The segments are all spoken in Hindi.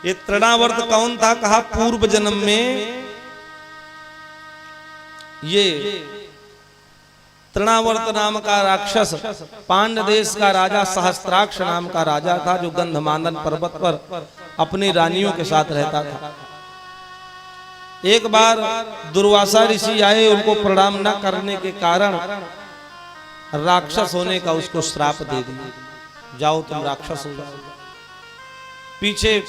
ये तृणावर्त कौन था? कहा पूर्व जन्म में ये तृणावर्त नाम का राक्षस पांड्य देश का राजा सहस्त्राक्ष नाम का राजा था, जो गंधमादन पर्वत पर अपनी रानियों के साथ रहता था। एक बार दुर्वासा ऋषि आए, उनको प्रणाम न करने के कारण राक्षस होने का उसको श्राप दे दिया, जाओ तुम राक्षस हो जाओ। पीछे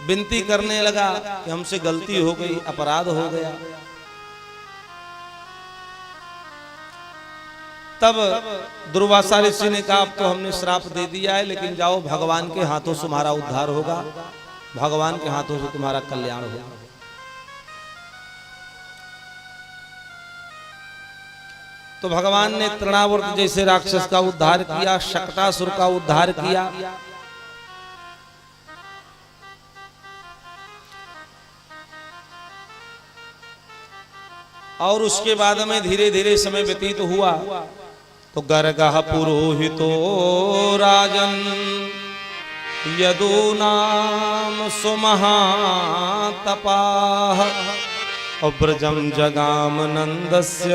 विनती करने लगा कि हमसे गलती हो गई, अपराध हो गया। तब दुर्वासा ऋषि ने कहा अब तो हमने श्राप दे दिया है, लेकिन जाओ भगवान के हाथों से तुम्हारा उद्धार होगा, भगवान के हाथों से तुम्हारा कल्याण होगा। तो भगवान ने तृणावर्त जैसे राक्षस का उद्धार किया, शक्टासुर का उद्धार किया। और उसके बाद में धीरे धीरे समय व्यतीत हुआ तो गर्गः पुरोहितो राजन यदूनाम सुमहातपाः अब्रजम जगाम नंदस्य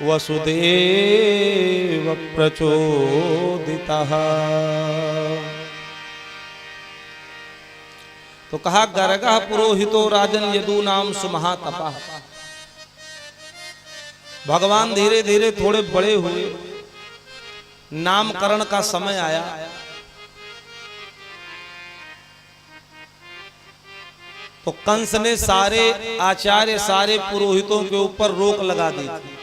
वसुदेव प्रचोदितः। तो कहा गर्गः पुरोहितो राजन यदूनाम सुमहातपाः। भगवान धीरे धीरे थोड़े बड़े हुए, नामकरण का समय आया। तो कंस ने सारे आचार्य सारे पुरोहितों के ऊपर रोक लगा दी थी।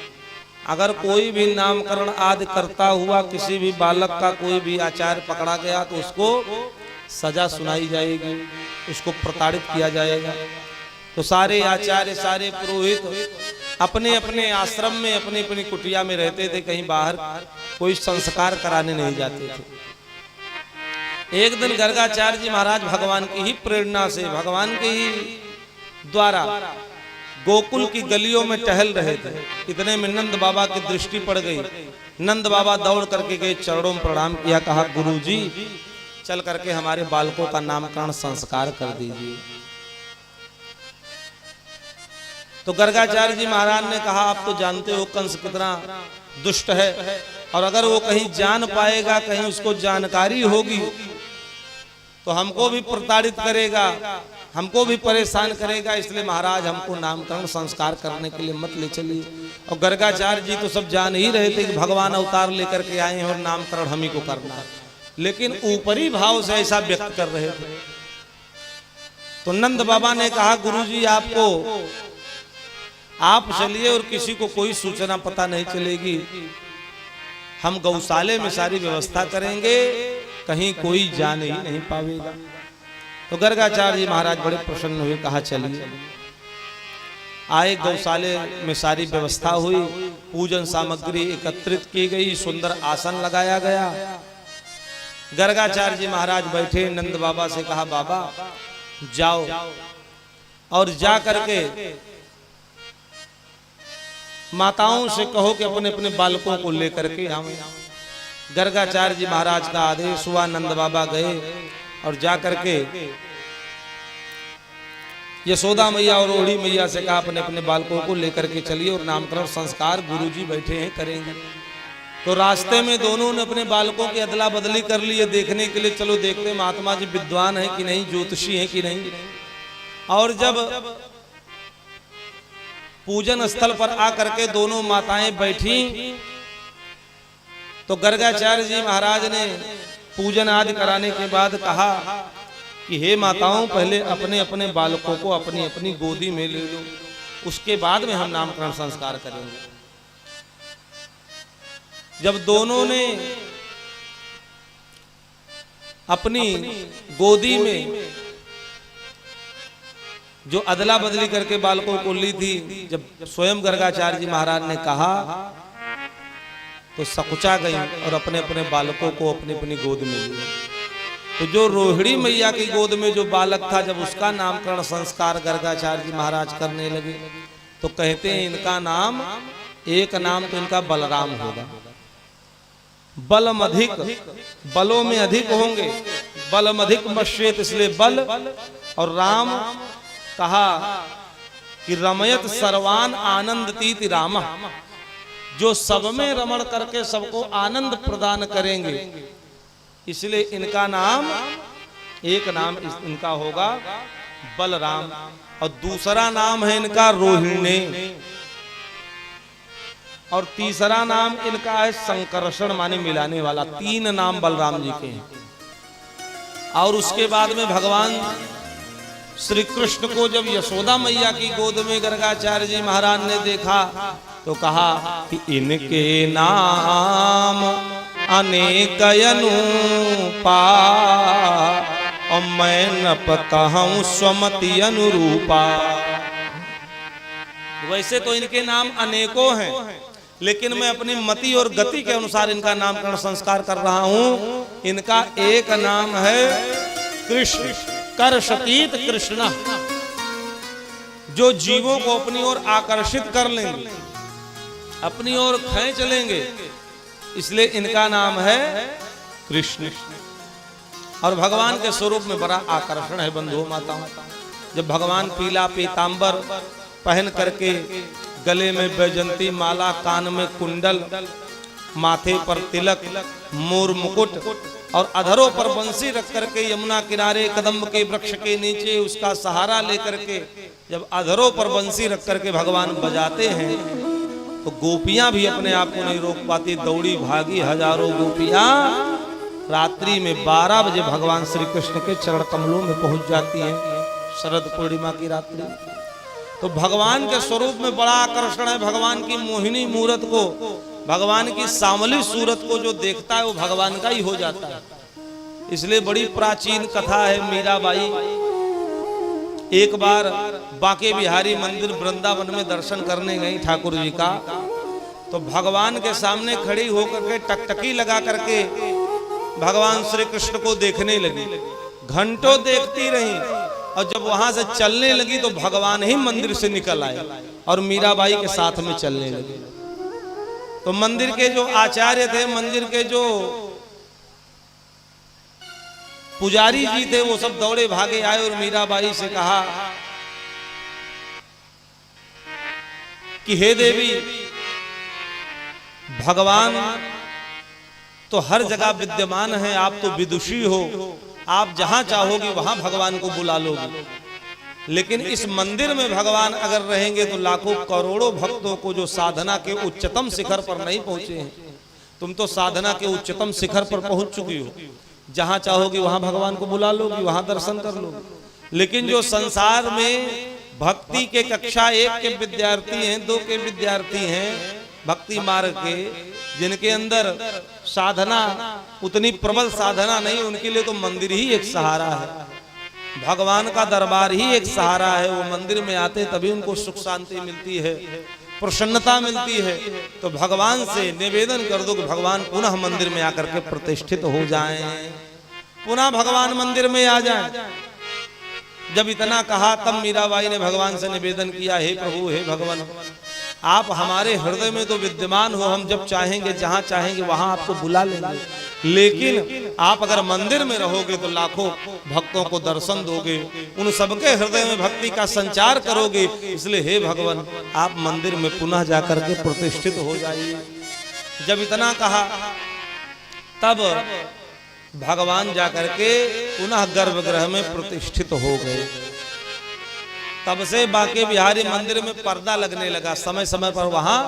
अगर कोई भी नामकरण आदि करता हुआ किसी भी बालक का कोई भी आचार्य पकड़ा गया तो उसको सजा सुनाई जाएगी, उसको प्रताड़ित किया जाएगा। तो सारे आचार्य सारे पुरोहित अपने अपने आश्रम में अपनी अपनी कुटिया में रहते थे, कहीं बाहर कोई संस्कार कराने नहीं जाते थे। एक दिन गर्गाचार्य जी महाराज भगवान की ही प्रेरणा से, भगवान के ही द्वारा गोकुल की गलियों में टहल रहे थे। इतने में नंद बाबा की दृष्टि पड़ गई। नंद बाबा दौड़ करके गए, चरणों में प्रणाम किया, कहा गुरुजी चल करके हमारे बालकों का नामकरण संस्कार कर दीजिए। तो गर्गाचार्य जी महाराज ने कहा आप तो जानते हो कंस कितना दुष्ट है, और अगर वो कहीं जान पाएगा, कहीं उसको जानकारी होगी तो हमको भी प्रताड़ित करेगा, हमको भी परेशान करेगा, इसलिए महाराज हमको नामकरण संस्कार करने के लिए मत ले चलिए। और गर्गाचार्य जी तो सब जान ही रहे थे कि भगवान अवतार लेकर के आए हैं और नामकरण हम ही को करना है, लेकिन ऊपरी भाव से ऐसा व्यक्त कर रहे थे। तो नंद बाबा ने कहा गुरुजी आप चलिए और किसी को कोई सूचना पता नहीं चलेगी, हम गौशाले में सारी व्यवस्था करेंगे, कहीं कोई जान ही नहीं पाएगा। तो गर्गाचार्य जी महाराज बड़े प्रसन्न हुए, कहा चलिए। आए, गौशाले में सारी व्यवस्था हुई, पूजन सामग्री एकत्रित की गई, सुंदर आसन लगाया गया। गर्गाचार्य जी महाराज बैठे, नंद बाबा से कहा बाबा जाओ और जा करके माताओं से कहो कि अपने अपने बालकों को लेकर के आवे। गर्गाचार्य जी महाराज का आदेश हुआ, नंद बाबा गए और जा करके यशोदा मैया और ओढ़ी मैया से कहा अपने अपने बालकों को लेकर के चलिए और नामकरण संस्कार गुरुजी बैठे हैं करेंगे। तो रास्ते में दोनों ने अपने बालकों की अदला बदली कर ली है देखने के लिए, चलो देखते महात्मा जी विद्वान है कि नहीं, ज्योतिषी है कि नहीं। और जब पूजन स्थल पर आकर के दोनों माताएं बैठी तो गर्गाचार्य जी महाराज ने पूजन आदि कराने के बाद कहा कि हे माताओं, पहले अपने अपने बालकों को अपनी अपनी गोदी में ले लो, उसके बाद में हम नामकरण संस्कार करेंगे। जब दोनों ने अपनी गोदी में जो अदला बदली करके बालकों को ली थी, जब स्वयं गर्गाचार्य जी महाराज ने कहा तो सकुचा गई और अपने अपने बालकों को अपनी अपनी गोद में लिया। तो जो रोहिणी मैया की गोद में जो बालक था, जब उसका नामकरण संस्कार गर्गाचार्य जी महाराज करने लगे तो कहते हैं इनका नाम, एक नाम तो इनका बलराम होगा। बलम अधिक, बलों में अधिक होंगे, बलम अधिक मश्येत, इसलिए बल। और राम कहा कि रमयत सर्वान आनंदतीति राम, जो सब में रमण करके सबको आनंद प्रदान करेंगे, इसलिए इनका नाम, एक नाम इनका होगा बलराम, और दूसरा नाम है इनका रोहिणी, और तीसरा नाम इनका है संकर्षण माने मिलाने वाला। 3 नाम बलराम जी के हैं। और उसके बाद में भगवान श्री कृष्ण को जब यशोदा मैया की गोद में गर्गाचार्य जी महाराज ने देखा तो कहा कि इनके नाम अनेक अनुपा, और मैं न कहूं स्वमति अनुरूपा। वैसे तो इनके नाम अनेकों हैं, लेकिन मैं अपनी मति और गति के अनुसार इनका नामकरण संस्कार कर रहा हूं। इनका एक नाम है कृष्ण, कर्षतीत कृष्ण, जो जीवों को अपनी ओर आकर्षित कर लेंगे, अपनी ओर खींच लेंगे, इसलिए इनका नाम है कृष्ण। और भगवान के स्वरूप में बड़ा आकर्षण है बंधुओं माताओं। जब भगवान पीला पीतांबर पहन करके, गले में बैजंती माला, कान में कुंडल, माथे पर तिलक, मोर मुकुट और अधरों पर बंसी रख करके यमुना किनारे कदम्ब के वृक्ष के नीचे उसका सहारा लेकर के जब अधरों पर बंसी रख करके भगवान बजाते हैं तो गोपियां भी अपने आप को नहीं रोक पाती, दौड़ी भागी हजारों गोपियां रात्रि में 12 बजे भगवान श्री कृष्ण के चरण कमलों में पहुंच जाती हैं, शरद पूर्णिमा की रात्रि। तो भगवान के स्वरूप में बड़ा आकर्षण है। भगवान की मोहिनी मूरत को, भगवान की सामली सूरत को जो देखता है वो भगवान का ही हो जाता है। इसलिए बड़ी प्राचीन कथा है। मीराबाई एक बार बांके बिहारी मंदिर वृंदावन में दर्शन करने गई ठाकुर जी का, तो भगवान के सामने खड़ी होकर के टकटकी लगा करके भगवान श्री कृष्ण को देखने लगी। घंटों देखती रही और जब वहां से चलने लगी तो भगवान ही मंदिर से निकल आए और मीराबाई के साथ में चलने लगे। तो मंदिर के जो आचार्य थे, मंदिर के जो पुजारी जी थे, वो सब दौड़े भागे आए और मीराबाई से कहा कि हे देवी, भगवान तो हर जगह विद्यमान है, आप तो विदुषी हो, आप जहां चाहोगी वहां भगवान को बुला लोगी, लेकिन इस मंदिर में भगवान अगर रहेंगे तो लाखों करोड़ों भक्तों को जो साधना के उच्चतम शिखर पर नहीं पहुंचे हैं, तुम तो साधना के उच्चतम शिखर पर पहुंच चुकी हो, जहां चाहोगी वहां भगवान को बुला लोगी, वहां दर्शन कर लोगी। लेकिन जो संसार में भक्ति के कक्षा 1 के विद्यार्थी हैं, 2 के विद्यार्थी हैं, भक्ति मार्ग के, जिनके अंदर साधना उतनी प्रबल साधना नहीं, उनके लिए तो मंदिर ही एक सहारा है, भगवान का दरबार ही एक सहारा है। वो मंदिर में आते तभी उनको सुख शांति मिलती है, प्रसन्नता मिलती है। तो भगवान से निवेदन कर दो कि भगवान पुनः मंदिर में आकर के प्रतिष्ठित हो जाएं, पुनः भगवान मंदिर में आ जाएं। जब इतना कहा तब मीराबाई ने भगवान से निवेदन किया, हे प्रभु, हे भगवान, आप हमारे हृदय में तो विद्यमान हो, हम जब चाहेंगे जहां चाहेंगे वहां आपको बुला लेंगे, लेकिन आप अगर मंदिर में रहोगे तो लाखों भक्तों को दर्शन दोगे, उन सबके हृदय में भक्ति का संचार करोगे, इसलिए हे भगवान, आप मंदिर में पुनः जाकर के प्रतिष्ठित हो जाइए। जब इतना कहा तब भगवान जाकर के पुनः गर्भगृह में प्रतिष्ठित हो गए। तब से बांके बिहारी मंदिर में पर्दा लगने लगा, समय समय पर वहां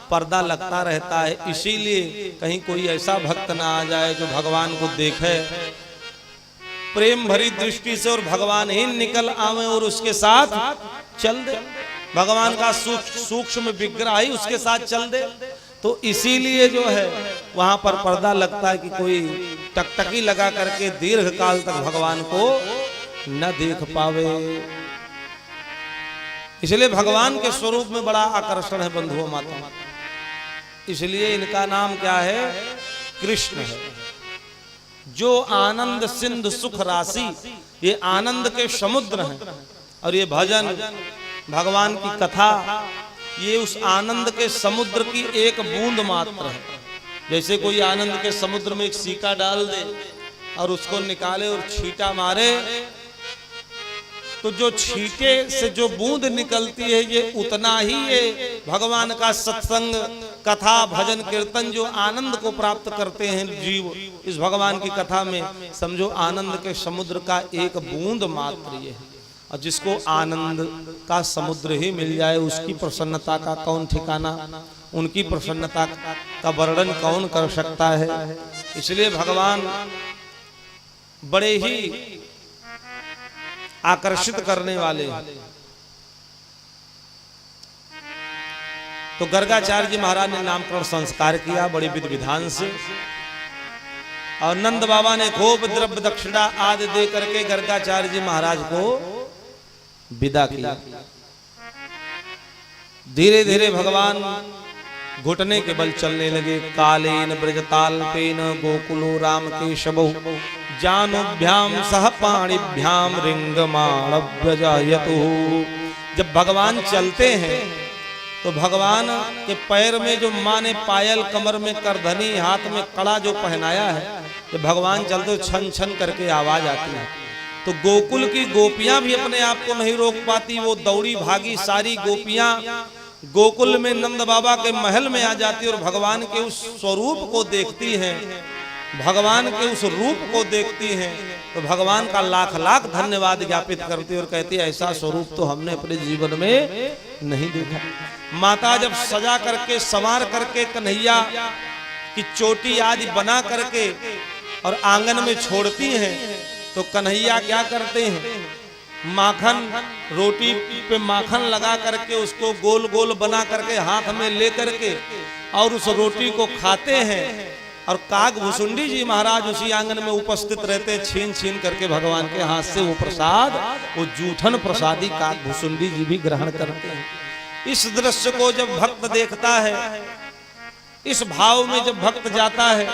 पर्दा लगता रहता है, इसीलिए कहीं कोई ऐसा भक्त ना आ जाए जो भगवान को देखे प्रेम भरी दृष्टि से और भगवान ही निकल आवे और उसके साथ चल दे, भगवान का सूक्ष्म विग्रह ही उसके साथ चल दे। तो इसीलिए जो है वहां पर पर्दा लगता है कि कोई टकटकी लगा करके दीर्घ काल तक भगवान को न देख पावे। इसलिए भगवान के स्वरूप में बड़ा आकर्षण है बंधुओं माता, इसलिए इनका नाम क्या है? कृष्ण है। जो आनंद सिंधु सुख राशि, ये आनंद के समुद्र हैं, और ये भजन भगवान की कथा ये उस आनंद के समुद्र की एक बूंद मात्र है। जैसे कोई आनंद के समुद्र में एक सिक्का डाल दे और उसको निकाले और छींटा मारे, तो जो छींटे से जो बूंद निकलती है ये उतना ही ये भगवान का सत्संग, कथा, भजन, कीर्तन जो आनंद को प्राप्त करते हैं जीव इस भगवान की कथा में, समझो आनंद के समुद्र का एक बूंद मात्र ये है। और जिसको आनंद का समुद्र ही मिल जाए उसकी प्रसन्नता का कौन ठिकाना, उनकी प्रसन्नता का वर्णन कौन कर सकता है। इसलिए भगवान बड़े ही आकर्षित करने वाले। तो गर्गाचार्य जी महाराज ने नामकरण संस्कार किया बड़ी विधि विधान से, और नंद बाबा ने खूब द्रव्य दक्षिणा आदि दे करके गर्गाचार्य जी महाराज को विदा किया। धीरे धीरे भगवान घुटने के बल चलने लगे। कालेन ब्रजताल्पेन गोकुलो राम केशवो जानुभ्याम सह पाणिभ्याम रिंगमाणव्यजायतु। जब भगवान चलते हैं तो भगवान के पैर में जो माँ ने पायल, कमर में करधनी, हाथ में कड़ा जो पहनाया है, जब भगवान चलते छन छन करके आवाज आती है। तो गोकुल की गोपियां भी अपने आप को नहीं रोक पाती, वो दौड़ी भागी सारी गोपियां गोकुल में नंद बाबा के महल में आ जाती और भगवान के उस स्वरूप को देखती हैं, भगवान के उस रूप को देखती हैं, तो भगवान का लाख लाख धन्यवाद ज्ञापित करती और कहती है ऐसा स्वरूप तो हमने अपने जीवन में नहीं देखा। माता जब सजा करके संवार करके कन्हैया की चोटी आदि बना करके और आंगन में छोड़ती हैं, तो कन्हैया क्या करते हैं, माखन, रोटी पे माखन लगा करके उसको गोल गोल बना करके हाथ में ले करके और उस रोटी को खाते हैं। और काग भुसुंडी जी महाराज उसी आंगन में उपस्थित रहते, छीन छीन करके भगवान के हाथ से वो प्रसाद, वो जूठन प्रसादी काग भुसुंडी जी भी ग्रहण करते हैं। इस दृश्य को जब भक्त देखता है, इस भाव में जब भक्त जाता है,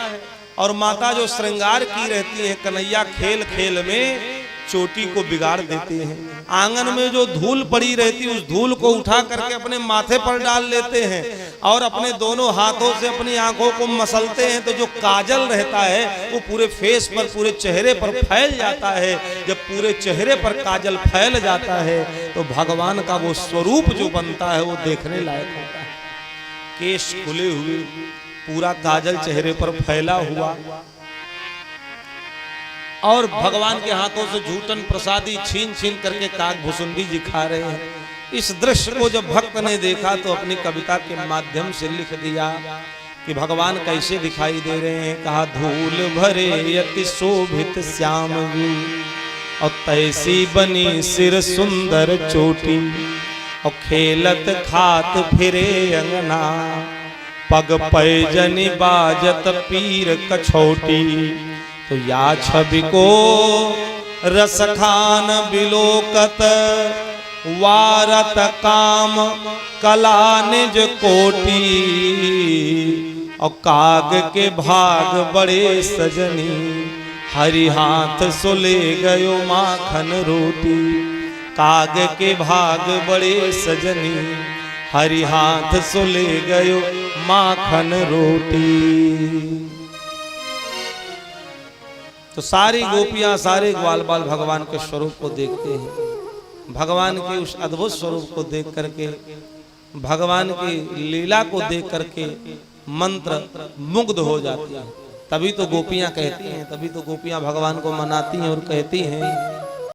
और माता जो श्रृंगार की रहती है, कन्हैया खेल खेल में चोटी को बिगाड़ देते हैं। आंगन में जो धूल पड़ी रहती है उस धूल को उठा करके अपने माथे पर डाल लेते हैं और अपने दोनों हाथों से अपनी आंखों को मसलते हैं, तो जो काजल रहता है वो पूरे फेस पर, पूरे चेहरे पर फैल जाता है। जब पूरे चेहरे पर काजल फैल जाता है तो भगवान का वो स्वरूप जो बनता है वो देखने लायक होता है। केश खुले हुए, पूरा काजल चेहरे पर फैला हुआ, और भगवान के हाथों से झूठन प्रसादी छीन छीन करके काग भुसुंडी जी खा रहे हैं। इस दृश्य को जब भक्त ने देखा तो अपनी कविता के माध्यम से लिख दिया कि भगवान कैसे दिखाई दे रहे हैं। कहा धूल भरे यति शोभित श्याम जी, और तैसी बनी सिर सुंदर चोटी, और खेलत खात फिरे अंगना, पग पैजनी बाजत पीर कछोटी। तो या छवि को रस खान बिलोकत, वारत काम कला निज कोटी, और काग के भाग बड़े सजनी, हरि हाथ सुले गयो माखन रोटी। काग के भाग बड़े सजनी, हरि हाथ सुले गयो माखन रोटी। तो सारी गोपियां, सारे ग्वाल बाल भगवान के स्वरूप को देखते हैं। भगवान के उस अद्भुत स्वरूप को देख करके, भगवान की लीला को देख करके मंत्र मुग्ध हो जाती है। तभी तो गोपियां कहती हैं, तभी तो गोपियां भगवान को मनाती हैं और कहती हैं